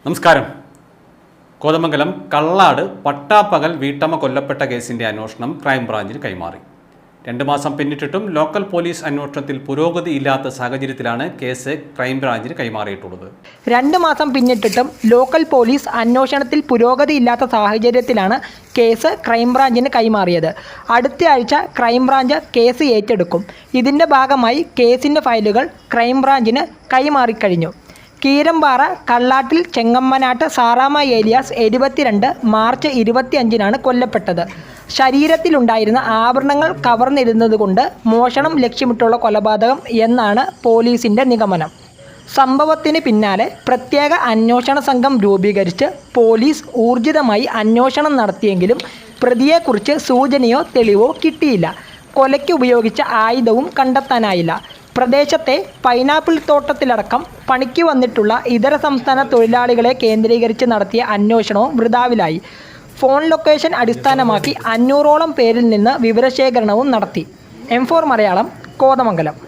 നമസ്കാരം. കോതമംഗലം കള്ളാട് പട്ടാപ്പകൽ വീട്ടമ്മ കൊല്ലപ്പെട്ട കേസിന്റെ അന്വേഷണം ക്രൈംബ്രാഞ്ചിന് കൈമാറി. 2 മാസം പിന്നിട്ടിട്ടും ലോക്കൽ പോലീസ് അന്വേഷണത്തിൽ പുരോഗതിയില്ലാത്ത സാഹചര്യത്തിലാണ് കേസ് ക്രൈംബ്രാഞ്ചിന് കൈമാറിയിട്ടുള്ളത്. 2 മാസം പിന്നിട്ടിട്ടും ലോക്കൽ പോലീസ് അന്വേഷണത്തിൽ പുരോഗതിയില്ലാത്ത സാഹചര്യത്തിലാണ് കേസ് ക്രൈംബ്രാഞ്ചിന് കൈമാറിയത്. അടുത്ത ആഴ്ച ക്രൈംബ്രാഞ്ച് കേസ് ഏറ്റെടുക്കും. ഇതിൻ്റെ ഭാഗമായി കേസിൻ്റെ ഫയലുകൾ ക്രൈംബ്രാഞ്ചിന് കൈമാറിക്കഴിഞ്ഞു. കീരമ്പാറ കള്ളാട്ടിൽ ചെങ്ങമ്മനാട്ട് സാറാമ ഏലിയാസ് 72 മാർച്ച് 25-നാണ് കൊല്ലപ്പെട്ടത്. ശരീരത്തിലുണ്ടായിരുന്ന ആഭരണങ്ങൾ കവർന്നിരുന്നതുകൊണ്ട് മോഷണം ലക്ഷ്യമിട്ടുള്ള കൊലപാതകം എന്നാണ് പോലീസിൻ്റെ നിഗമനം. സംഭവത്തിന് പിന്നാലെ പ്രത്യേക അന്വേഷണ സംഘം രൂപീകരിച്ച് പോലീസ് ഊർജിതമായി അന്വേഷണം നടത്തിയെങ്കിലും പ്രതിയെക്കുറിച്ച് സൂചനയോ തെളിവോ കിട്ടിയില്ല. കൊലയ്ക്ക് ഉപയോഗിച്ച ആയുധവും കണ്ടെത്താനായില്ല. പ്രദേശത്തെ പൈനാപ്പിൾ തോട്ടത്തിലടക്കം പണിക്ക് വന്നിട്ടുള്ള ഇതര സംസ്ഥാന തൊഴിലാളികളെ കേന്ദ്രീകരിച്ച് നടത്തിയ അന്വേഷണവും വൃഥാവിലായി. ഫോൺ ലൊക്കേഷൻ അടിസ്ഥാനമാക്കി 500ഓളം പേരിൽ നിന്ന് വിവരശേഖരണവും നടത്തി. M4 മലയാളം, കോതമംഗലം.